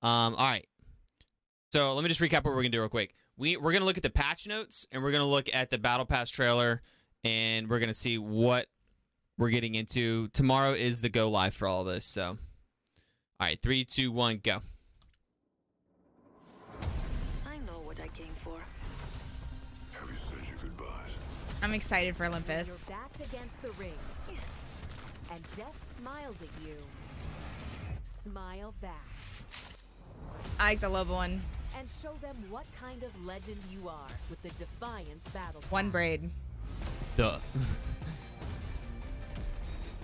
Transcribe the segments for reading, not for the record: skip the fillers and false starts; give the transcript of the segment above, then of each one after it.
All right. So let me just recap what we're gonna do real quick. We're gonna look at the patch notes and we're gonna look at the Battle Pass trailer and we're gonna see what we're getting into. Tomorrow is the go live for all this. So, all right, 3, 2, 1, go. I know what I came for. Have you said your goodbyes? I'm excited for Olympus. You're backed against the ring, and death smiles at you. Smile back I like the Loba one. and show them what kind of legend you are with the Defiance Battle Pass. One braid. Duh.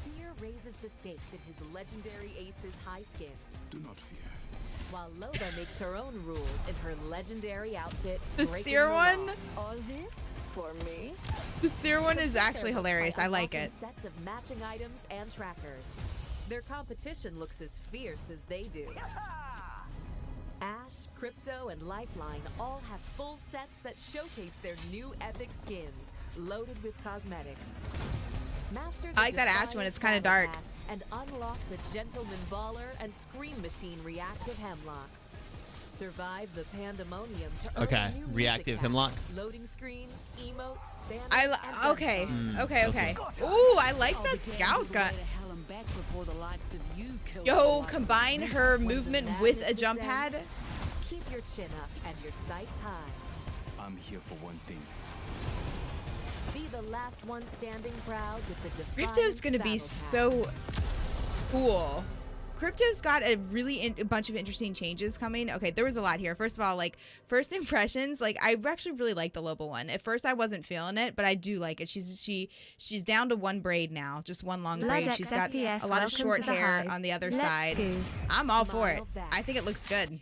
Seer raises the stakes in his legendary Ace's high skin, Do not fear. while Loba makes her own rules in her legendary outfit. The Breaking Seer the one? Law. All this for me? The Seer one is actually Compare looks hilarious. by I like unlocking it. Sets of matching items and trackers. Their competition looks as fierce as they do. Ash, Crypto, and Lifeline all have full sets that showcase their new epic skins, loaded with cosmetics. Master the I like that Ash one. Defiance It's kinda Battle dark. Pass and unlock the Gentleman Baller and Scream Machine reactive hemlocks. Survive the pandemonium to earn Okay, new reactive music hemlock. packs, loading screens, emotes, banners, and Okay. gun songs. Okay. Ooh, I like that scout gun. Yo, combine her movement with a jump pad. Keep your chin up and your sights high. I'm here for one thing. Be the last one standing proud with the Defiance Crypto's gonna Battle be Pass. so cool. Crypto's got a a bunch of interesting changes coming. Okay, there was a lot here. First of all, like first impressions, like I actually really like the Loba one. At first, I wasn't feeling it, but I do like it. She's down to one braid now, just one long braid. Blood She's got FPS, a lot of welcome short to the hair hive. on the other Let's side. go. I'm all for it. Smile back. I think it looks good.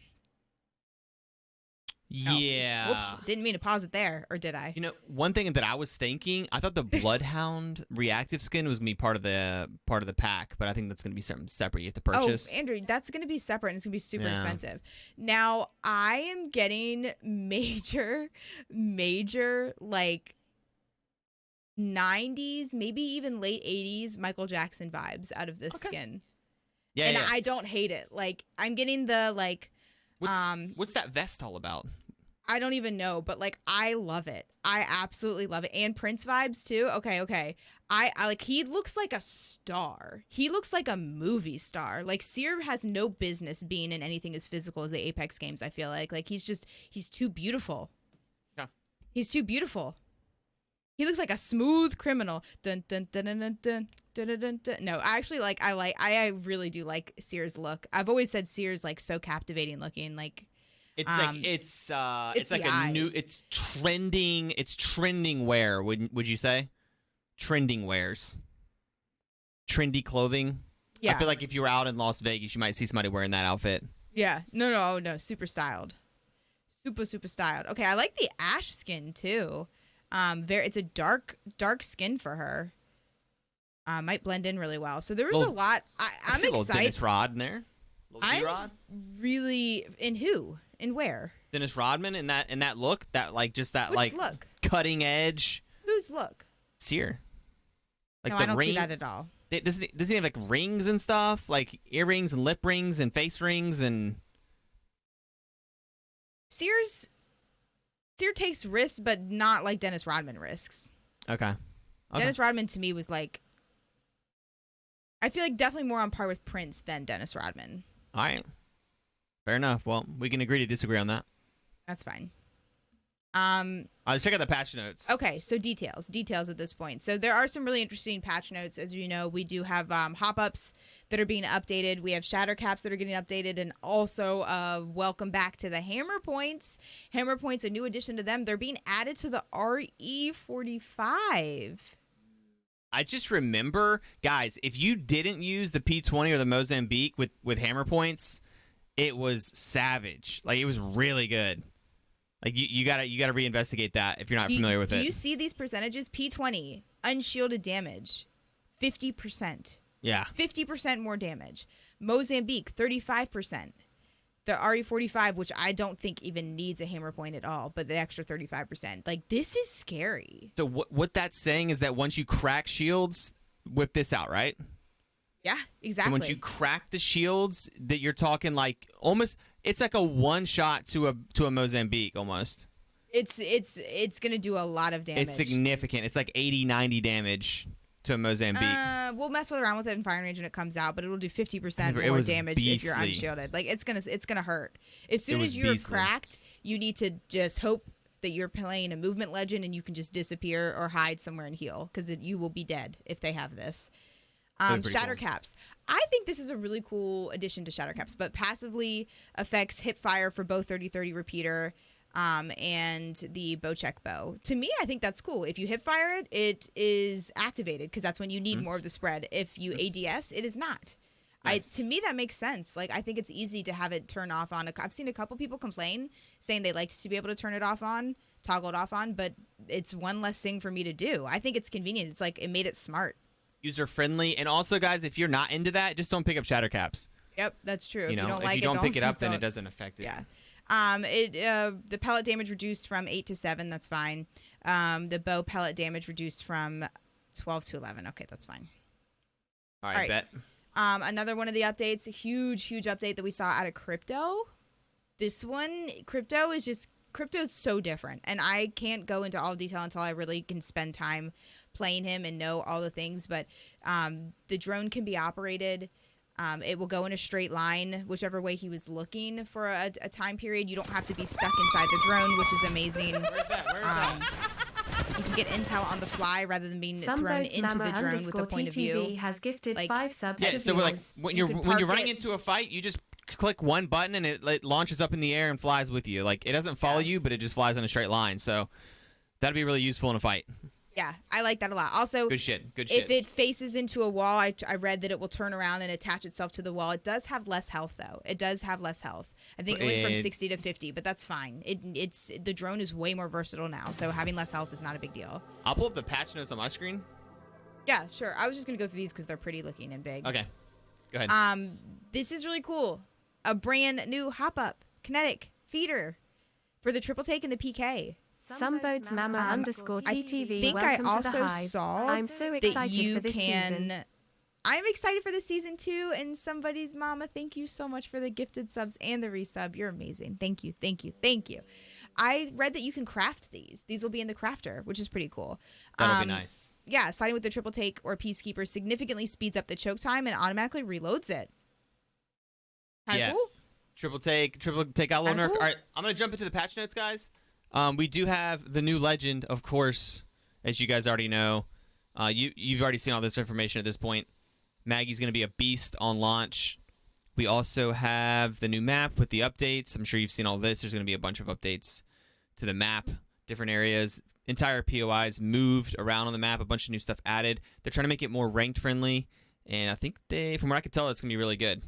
Yeah. Whoops, didn't mean to pause it there, or did I? You know, one thing that I was thinking, I thought the Bloodhound reactive skin was gonna be part of the pack, but I think that's gonna be something separate you have to purchase. Oh, Andrew, that's going to be separate and it's going to be super Yeah. expensive. Now, I am getting major, like 90s, maybe even late 80s Michael Jackson vibes out of this skin. Yeah, And yeah. I don't hate it. Like, I'm getting the, like, What's that vest all about? I don't even know, but like I love it. I absolutely love it. And Prince vibes too. Okay. I like he looks like a star. He looks like a movie star. Like Seer has no business being in anything as physical as the Apex games, I feel like. Like he's too beautiful. Yeah. He's too beautiful. He looks like a smooth criminal. Dun dun dun dun dun dun. Dun, dun, dun, dun. No, actually, I really do like Seer's look. I've always said Seer's like so captivating looking. Like It's it's like the a new, eyes. it's trending wear. Would you say? Trending wears. Trendy clothing. yeah, I feel like if you were out in Las Vegas, you might see somebody wearing that outfit. yeah. No, super styled, super styled. Okay, I like the Ash skin too. It's a dark skin for her. Might blend in really well. So there was a lot. I I'm see a little excited. Dennis Rod in there. Little I'm D-Rod. really in who and where? Dennis Rodman in that look, that like just that Which like look? cutting edge. Whose look? Seer. Like No, the I don't ring. see that at all. Does he have like rings and stuff, like earrings and lip rings and face rings and? Seer takes risks, but not like Dennis Rodman risks. Okay. Dennis Rodman to me was like, I feel like definitely more on par with Prince than Dennis Rodman. All right. Fair enough. Well, we can agree to disagree on that. That's fine. Let's check out the patch notes. Okay, so details at this point. So there are some really interesting patch notes. As you know, we do have hop-ups that are being updated. We have shatter caps that are getting updated, and also welcome back to the hammer points. Hammer points, a new addition to them. They're being added to the RE45. I just remember, guys, if you didn't use the P20 or the Mozambique with hammer points, it was savage. Like, it was really good. Like, you gotta reinvestigate that if you're not familiar with it. Do you see these percentages? P20, unshielded damage, 50%. Yeah. 50% more damage. Mozambique, 35%. The RE45, which I don't think even needs a hammer point at all, but the extra 35%. Like, this is scary. So what that's saying is that once you crack shields, whip this out, right? Yeah, And exactly. once you crack the shields, that you're talking like almost, it's like a one shot to a Mozambique almost. It's gonna do a lot of damage. It's significant. It's like 80, 90 damage to a Mozambique. We'll mess around with it in firing range when it comes out, but it'll do 50% It more was damage if you're beastly. unshielded. Like it's gonna hurt. As soon was as you're beastly. cracked, you need to just hope that you're playing a movement legend and you can just disappear or hide somewhere and heal because you will be dead if they have this. That'd be pretty Shatter cool. Caps. I think this is a really cool addition to Shatter Caps, but passively affects hip fire for bow 30-30 repeater and the bow check bow. To me, I think that's cool. If you hip fire it, it is activated because that's when you need more of the spread. If you ADS, it is not. Nice. To me, that makes sense. Like, I think it's easy to have it turn off on. I've seen a couple people complain saying they liked to be able to turn it off on, toggle it off on, but it's one less thing for me to do. I think it's convenient. It's like it made it smart. User friendly. And also, guys, if you're not into that, just don't pick up Shatter Caps. Yep, that's true. You know, if you don't like if you don't it, pick it up, just then it don't. doesn't affect it. Yeah. The pellet damage reduced from 8 to 7. That's fine. The bow pellet damage reduced from 12 to 11. Okay, that's fine. All right, All right. bet. Another one of the updates, a huge update that we saw out of Crypto. This one, Crypto is so different. And I can't go into all detail until I really can spend time playing him and know all the things. But the drone can be operated. It will go in a straight line, whichever way he was looking for a time period. You don't have to be stuck inside the drone, which is amazing. Where's that? Where's that? You can get intel on the fly rather than being thrown Sunboats into the Mama drone with a point of _TTV view. has gifted Like- 5 subs Yeah, to so we're like viewers. when You you're can when you're park running it. into a fight, you just click one button and it launches up in the air and flies with you. Like it doesn't follow you, but it just flies in a straight line. So that'd be really useful in a fight. Yeah, I like that a lot. Also, Good shit. Good if shit. it faces into a wall, I read that it will turn around and attach itself to the wall. It does have less health, though. It does have less health. I think it went from It- 60 to 50, but that's fine. It's the drone is way more versatile now, so having less health is not a big deal. I'll pull up the patch notes on my screen. Yeah, sure. I was just gonna go through these because they're pretty looking and big. Okay. Go ahead. This is really cool. A brand new hop up kinetic feeder for the triple take and the PK. Sunboats Mama _TTV. I think welcome I to the also hive. saw I'm so that excited you for this can. season. I'm excited for this season too. And somebody's mama, thank you so much for the gifted subs and the resub. You're amazing. Thank you, thank you, thank you. I read that you can craft these. These will be in the crafter, which is pretty cool. That'll be nice. Yeah, sliding with the triple take or peacekeeper significantly speeds up the choke time and automatically reloads it. Kinda Yeah. cool. Triple take out low Kinda nerf. cool. All right, I'm gonna jump into the patch notes, guys. We do have the new legend, of course, as you guys already know. You've already seen all this information at this point. Maggie's gonna be a beast on launch. We also have the new map with the updates. I'm sure you've seen all this. There's gonna be a bunch of updates to the map, different areas. Entire POIs moved around on the map. A bunch of new stuff added. They're trying to make it more ranked friendly, and I think from what I can tell, it's gonna be really good.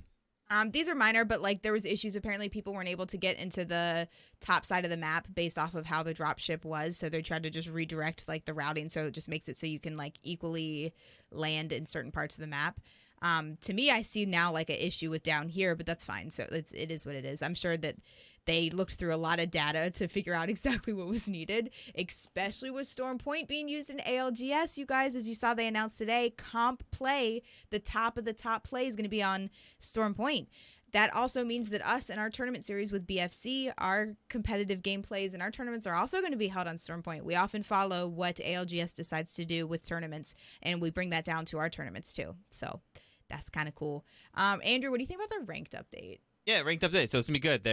These are minor, but like there was issues. Apparently, people weren't able to get into the top side of the map based off of how the dropship was. So they tried to just redirect like the routing, so it just makes it so you can like equally land in certain parts of the map. To me, I see now like an issue with down here, but that's fine. So it is what it is. I'm sure that they looked through a lot of data to figure out exactly what was needed, especially with Storm Point being used in ALGS. You guys, as you saw, they announced today, comp play, the top of the top play is going to be on Storm Point. That also means that us and our tournament series with BFC, our competitive gameplays and our tournaments are also going to be held on Storm Point. We often follow what ALGS decides to do with tournaments, and we bring that down to our tournaments too. So that's kind of cool. Andrew, what do you think about the ranked update? Yeah, ranked update. So it's gonna be good.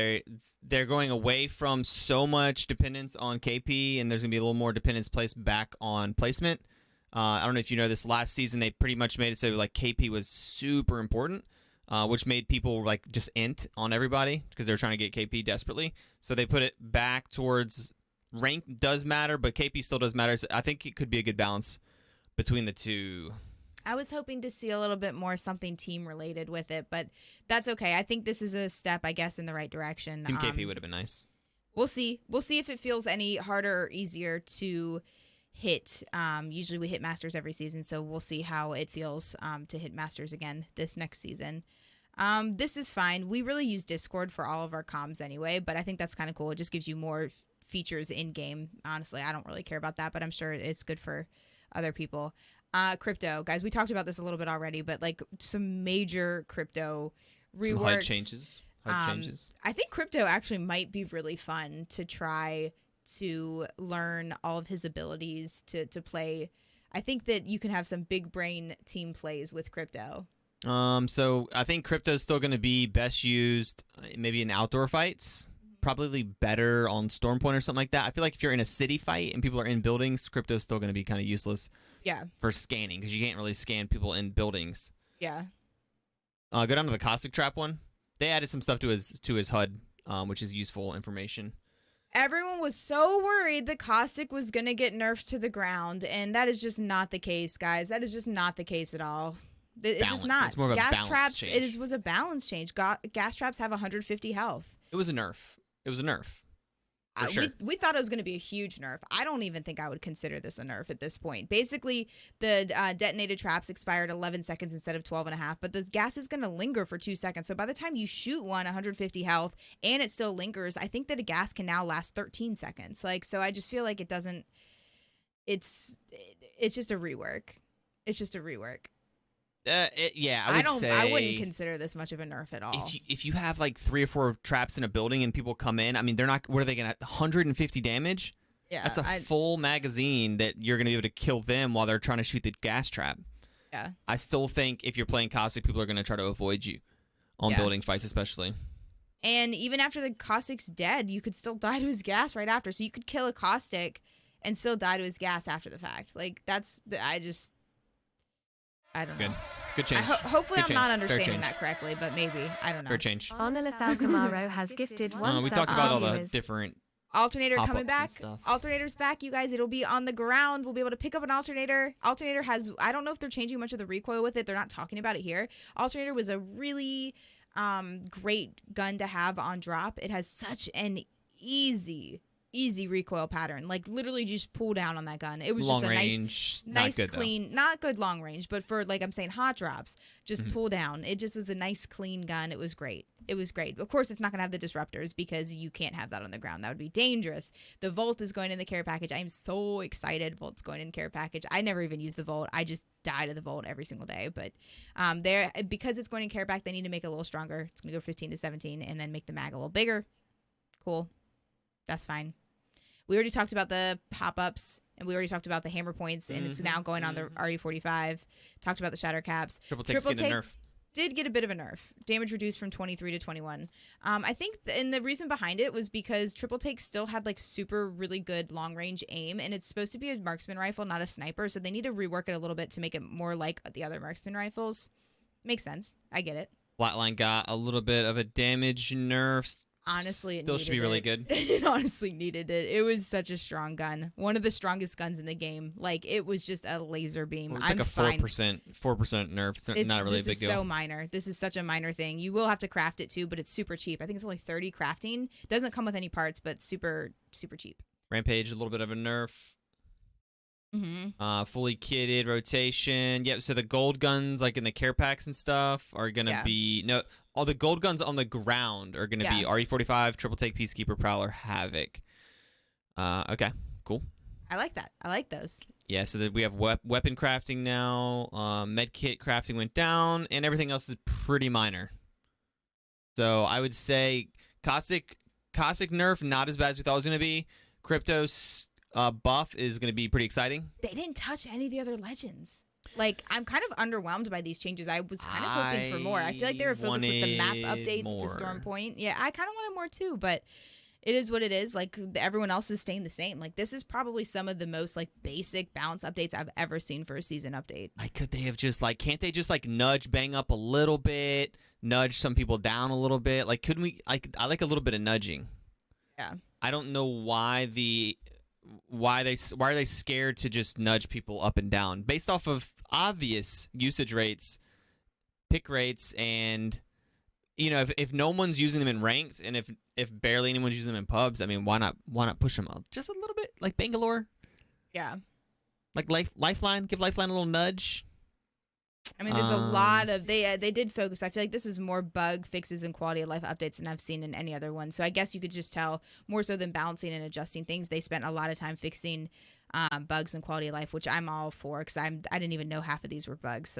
They're going away from so much dependence on KP, and there's gonna be a little more dependence placed back on placement. I don't know if you know this. Last season, they pretty much made it so like KP was super important, which made people like just int on everybody because they were trying to get KP desperately. So they put it back towards rank does matter, but KP still does matter. So I think it could be a good balance between the two. I was hoping to see a little bit more something team related with it, but that's okay. I think this is a step, I guess, in the right direction. Team KP would have been nice. We'll see. We'll see if it feels any harder or easier to hit. Usually we hit Masters every season, so we'll see how it feels to hit Masters again this next season. This is fine. We really use Discord for all of our comms anyway, but I think that's kind of cool. It just gives you more features in game. Honestly, I don't really care about that, but I'm sure it's good for other people. Crypto, guys. We talked about this a little bit already, but like some major crypto reworks. Some HUD changes. Changes. I think Crypto actually might be really fun to try to learn all of his abilities to play. I think that you can have some big brain team plays with Crypto. So I think Crypto's still going to be best used maybe in outdoor fights. Probably better on Stormpoint or something like that. I feel like if you're in a city fight and people are in buildings, Crypto's still going to be kind of useless. Yeah. For scanning, because you can't really scan people in buildings. Yeah. Go down to the Caustic Trap one. They added some stuff to his HUD, which is useful information. Everyone was so worried that Caustic was going to get nerfed to the ground, and that is just not the case, guys. That is just not the case at all. It's just not. It's more of a gas balance traps. change. Was a balance change. Gas traps have 150 health. It was a nerf. For sure. We thought it was going to be a huge nerf. I don't even think I would consider this a nerf at this point. Basically, the detonated traps expired 11 seconds instead of 12 and a half, but the gas is going to linger for 2 seconds. So by the time you shoot 150 health and it still lingers, I think that a gas can now last 13 seconds. So I just feel like it doesn't. It's just a rework. It's just a rework. I wouldn't consider this much of a nerf at all. If you have like 3 or 4 traps in a building and people come in, I mean, they're not. What are they gonna? 150 damage? Yeah, that's a full magazine that you're gonna be able to kill them while they're trying to shoot the gas trap. Yeah. I still think if you're playing Caustic, people are gonna try to avoid you on building fights, especially. And even after the Caustic's dead, you could still die to his gas right after. So you could kill a Caustic and still die to his gas after the fact. Like I don't know. Good change. Hopefully Good I'm not change. understanding that correctly, but maybe. I don't know. Fair change. Arnolis Alcamaro has gifted one We sub talked about all to the viewers. different Alternator pop-ups coming and back. stuff. Alternator's back, you guys. It'll be on the ground. We'll be able to pick up an Alternator. Alternator has, I don't know if they're changing much of the recoil with it. They're not talking about it here. Alternator was a really great gun to have on drop. It has such an easy recoil pattern. Like literally just pull down on that gun. It was long just a range, nice not good, clean, not good long range, but for like I'm saying hot drops, just pull down. It just was a nice clean gun. It was great. Of course, it's not going to have the disruptors because you can't have that on the ground. That would be dangerous. The Volt is going in the care package. I'm so excited. Volt's going in care package. I never even use the Volt. I just die to the Volt every single day. But because it's going in care pack, they need to make it a little stronger. It's going to go 15 to 17 and then make the mag a little bigger. Cool. That's fine. We already talked about the pop-ups, and we already talked about the hammer points, and it's now going on the RE45. Talked about the shatter caps. Triple Take's getting a nerf. Did get a bit of a nerf. Damage reduced from 23 to 21. I think, and the reason behind it was because Triple Take still had like super really good long-range aim, and it's supposed to be a marksman rifle, not a sniper, so they need to rework it a little bit to make it more like the other marksman rifles. Makes sense. I get it. Flatline got a little bit of a damage nerf. Honestly, still should be really good. It honestly needed it. It was such a strong gun. One of the strongest guns in the game. Like, it was just a laser beam. Well, it's like a 4% nerf. It's not really a big deal. This is so minor. This is such a minor thing. You will have to craft it too, but it's super cheap. I think it's only 30 crafting. Doesn't come with any parts, but super, super cheap. Rampage, a little bit of a nerf. Fully kitted rotation. Yep. So the gold guns, like in the care packs and stuff, are gonna be all the gold guns on the ground are gonna be RE45, Triple Take, Peacekeeper, Prowler, Havoc. Okay, cool. I like that. I like those. Yeah. So that we have weapon crafting now. Med kit crafting went down, and everything else is pretty minor. So I would say Caustic nerf not as bad as we thought it was gonna be. Crypto's buff is going to be pretty exciting. They didn't touch any of the other legends. Like, I'm kind of underwhelmed by these changes. I was kind of hoping for more. I feel like they were focused with the map updates to Stormpoint. Yeah, I kind of wanted more too, but it is what it is. Like, everyone else is staying the same. Like, this is probably some of the most, like, basic balance updates I've ever seen for a season update. Like, could they have just, like, can't they just, like, bang up a little bit, nudge some people down a little bit? Like, couldn't we, like, I like a little bit of nudging. Yeah. I don't know why are they scared to just nudge people up and down based off of obvious usage rates, pick rates, and if no one's using them in ranked and if barely anyone's using them in pubs, I mean, why not push them up just a little bit, like Bangalore? Yeah. Like Lifeline, give Lifeline a little nudge. I mean, there's a lot of they did focus. I feel like this is more bug fixes and quality of life updates than I've seen in any other one. So I guess you could just tell more so than balancing and adjusting things. They spent a lot of time fixing bugs and quality of life, which I'm all for because I didn't even know half of these were bugs, so